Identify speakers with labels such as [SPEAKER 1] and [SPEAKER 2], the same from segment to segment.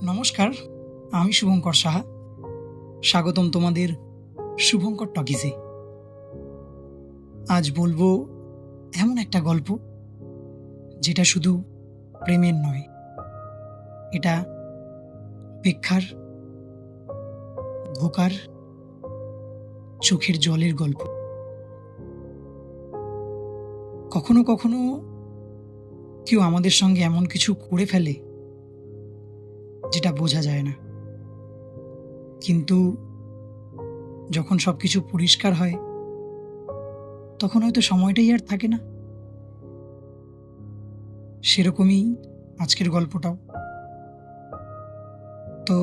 [SPEAKER 1] নমস্কার, আমি শুভঙ্কর সাহা। স্বাগতম তোমাদের শুভঙ্কর টকিজে। আজ বলবো এমন একটা গল্প যেটা শুধু প্রেমের নয়, এটা অপেক্ষার, ধোঁকার, চোখের জলের গল্প। কখনো কখনো কেউ আমাদের সঙ্গে এমন কিছু করে ফেলে যেটা বোঝা যায় না, কিন্তু যখন সবকিছু পরিষ্কার হয় তখন হয়তো সময়টাই আর থাকে না। সেরকমই আজকের গল্পটাও। তো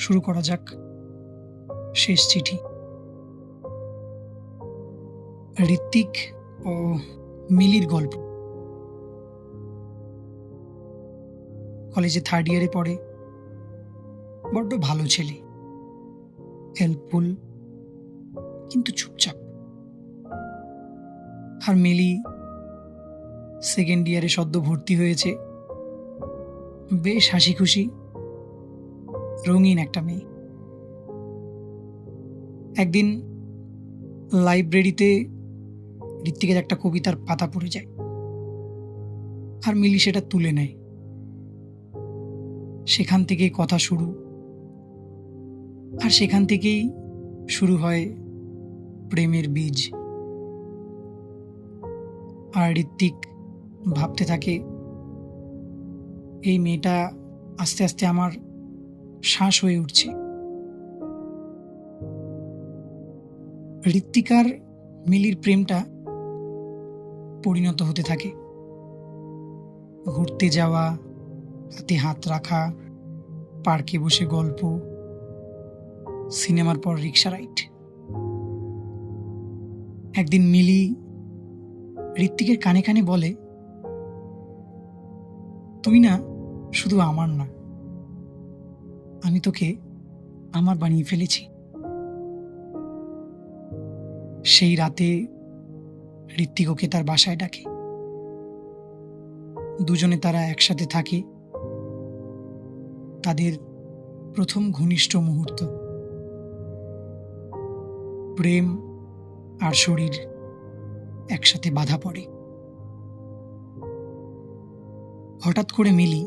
[SPEAKER 1] শুরু করা যাক। শেষ চিঠি। ঋত্বিক ও মিলির গল্প। কলেজে 3rd ইয়ারে পড়ে। বড্ড ভালো ছেলে, হেল্পফুল, কিন্তু চুপচাপ। আর মিলি 2nd ইয়ারে সদ্য ভর্তি হয়েছে। বেশ হাসি খুশি, রঙিন একটা মেয়ে। একদিন লাইব্রেরিতে ঋত্বিকের একটা কবিতার পাতা পড়ে যায়, আর মিলি সেটা তুলে নেয়। সেখান থেকেই কথা শুরু, আর সেখান থেকেই শুরু হয় প্রেমের বীজ। আর ঋত্বিক ভাবতে থাকে, এই মেয়েটা আস্তে আস্তে আমার শ্বাস হয়ে উঠছে। ঋত্বিক আর মিলির প্রেমটা পরিণত হতে থাকে। ঘুরতে যাওয়া, হাতে হাত রাখা, পার্কে বসে গল্প, সিনেমার পর রিক্সা রাইড। একদিন মিলি ঋত্বিকের কানে কানে বলে, তুই না শুধু আমার না, আমি তোকে আমার বানিয়ে ফেলেছি। সেই রাতে ঋত্বিক ওকে তার বাসায় ডাকে। দুজনে তারা একসাথে থাকে। তাদের প্রথম ঘনিষ্ঠ মুহূর্ত। প্রেম আর শরীর একসাথে বাধা পড়ে। হঠাৎ করে মিলি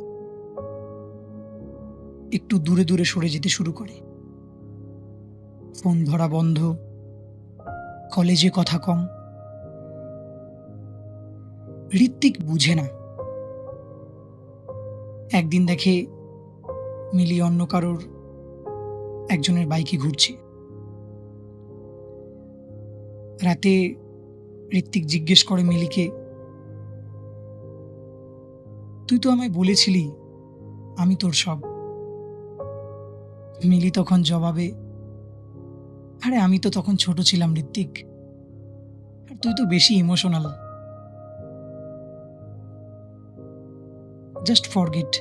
[SPEAKER 1] একটু দূরে দূরে সরে যেতে শুরু করে। ফোন ধরা বন্ধ, কলেজে কথা কম। ঋত্বিক বুঝে না। একদিন দেখে মিলি অন্য কারোর একজনের বাইকে ঘুরছে। রাতে ঋত্বিক জিজ্ঞেস করে মিলিকে, তুই তো আমায় বলেছিলি আমি তোর সব। মিলি তখন জবাবে, আরে আমি তো তখন ছোট ছিলাম ঋত্বিক, আর তুই তো বেশি ইমোশনাল। Just forget.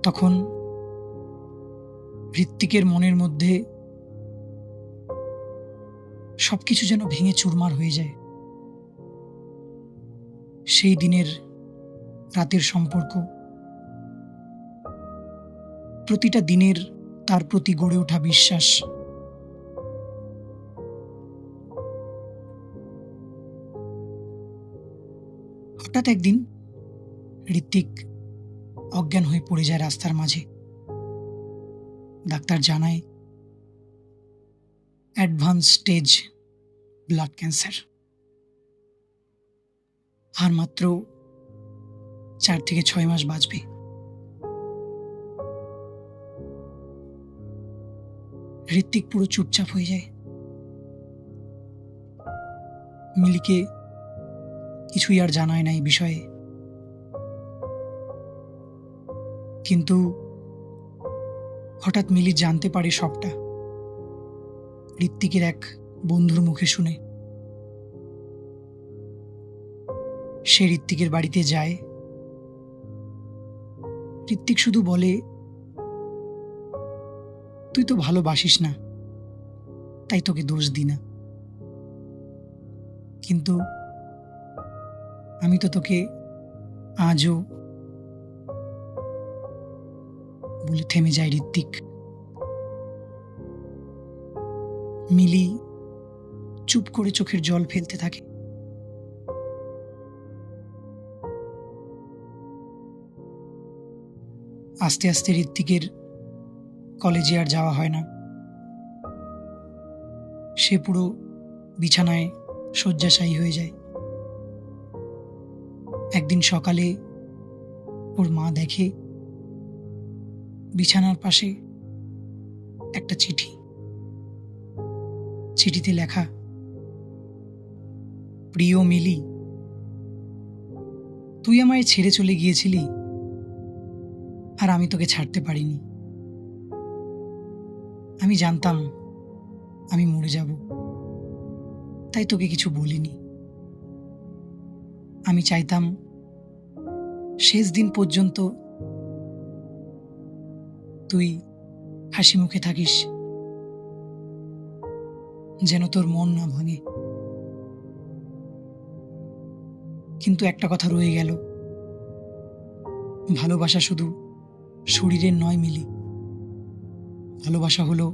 [SPEAKER 1] তখন ঋত্বিকের মনের মধ্যে সবকিছু যেন ভেঙে চুরমার হয়ে যায়। সেই দিনের রাতের সম্পর্ক, প্রতিটা দিনের তার প্রতি গড়ে ওঠা বিশ্বাস। হঠাৎ একদিন ঋত্বিক অজ্ঞান হয়ে পড়ে যায় রাস্তার মাঝে। ডাক্তার জানায় অ্যাডভান্স স্টেজ ব্লাড ক্যান্সার। আর মাত্র 4 থেকে 6 মাস বাঁচবে। ঋত্বিক পুরো চুপচাপ হয়ে যায়। মিলিকে কিছুই আর জানায় না এই বিষয়ে। কিন্তু হঠাৎ মিলি জানতে পারে সবটা ঋত্বিকের এক বন্ধুর মুখে শুনে। সে ঋত্বিকের বাড়িতে যায়। ঋত্বিক শুধু বলে, তুই তো ভালোবাসিস না, তাই তোকে দোষ দিই না, কিন্তু আমি তো তোকে আজও বলে থেমে যায় ঋত্বিক। মিলি চুপ করে চোখের জল ফেলতে থাকে। আস্তে আস্তে ঋত্বিকের কলেজে আর যাওয়া হয় না। সে পুরো বিছানায় শয্যাশায়ী হয়ে যায়। একদিন সকালে ওর মা দেখে বিছানার পাশে একটা চিঠি। চিঠিতে লেখা, প্রিয় মিলি, তুই আমায় ছেড়ে চলে গিয়েছিলি আর আমি তোকে ছাড়তে পারিনি। আমি জানতাম আমি মরে যাব, তাই তোকে কিছু বলিনি। আমি চাইতাম শেষ দিন পর্যন্ত তুই হাসি মুখে থাকিস, যেন তোর মন না ভাঙে। কিন্তু একটা কথা রয়ে গেল, ভালোবাসা শুধু শরীরের নয় মিলি, ভালোবাসা হলো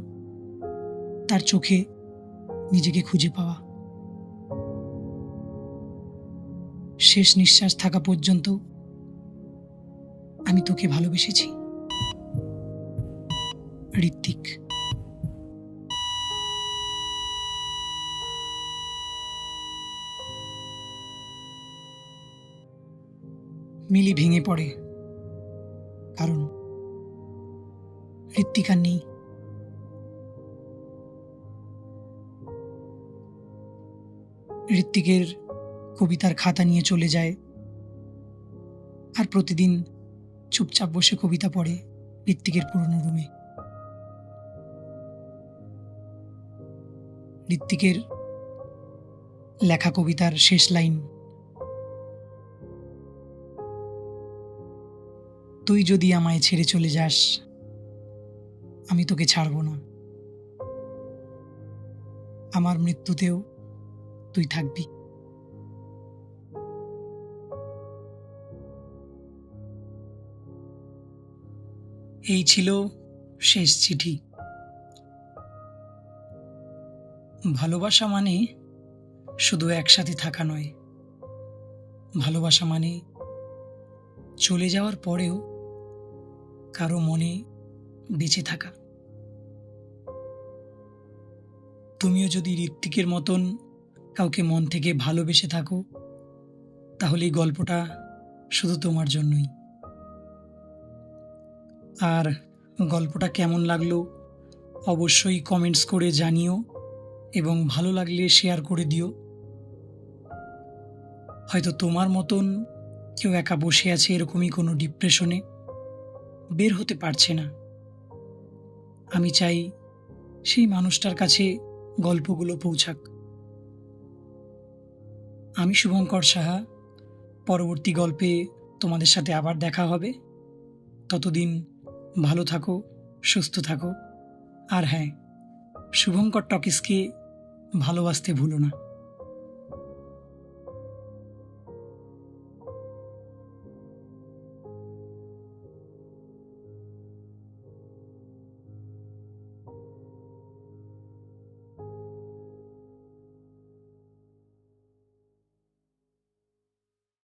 [SPEAKER 1] তার চোখে নিজেকে খুঁজে পাওয়া। শেষ নিঃশ্বাস থাকা পর্যন্ত আমি তোকে ভালোবেসেছি। ঋত্বিক। মিলি ভেঙে পড়ে, কারণ ঋত্বিক আর নেই। ঋত্বিকের কবিতার খাতা নিয়ে চলে যায় আর প্রতিদিন চুপচাপ বসে কবিতা পড়ে ঋত্বিকের পুরনো রুমে। ঋত্বিকের লেখা কবিতার শেষ লাইন, তুই যদি আমায় ছেড়ে চলে যাস, আমি তোকে ছাড়ব না। আমার মৃত্যুতেও তুই থাকবি। এই ছিল শেষ চিঠি। ভালোবাসা মানে শুধু একসাথে থাকা নয়, ভালোবাসা মানে চলে যাওয়ার পরেও কারো মনে বেঁচে থাকা। তুমিও যদি ঋত্বিকের মতন কাউকে মন থেকে ভালোবেসে থাকো, তাহলে এই গল্পটা শুধু তোমার জন্যই। আর গল্পটা কেমন লাগলো অবশ্যই কমেন্টস করে জানিও, এবং ভালো লাগলে শেয়ার করে দিও। হয়তো তোমার মতন কেউ একা বসে আছে এরকমই কোনো ডিপ্রেশনে, বের হতে পারছে না। আমি চাই সেই মানুষটার কাছে গল্পগুলো পৌঁছাক। আমি শুভঙ্কর সাহা। পরবর্তী গল্পে তোমাদের সাথে আবার দেখা হবে। ততদিন ভালো থাকো, সুস্থ থাকো। আর হ্যাঁ, শুভঙ্কর টকিজকে ভালোবাসতে ভুলো না।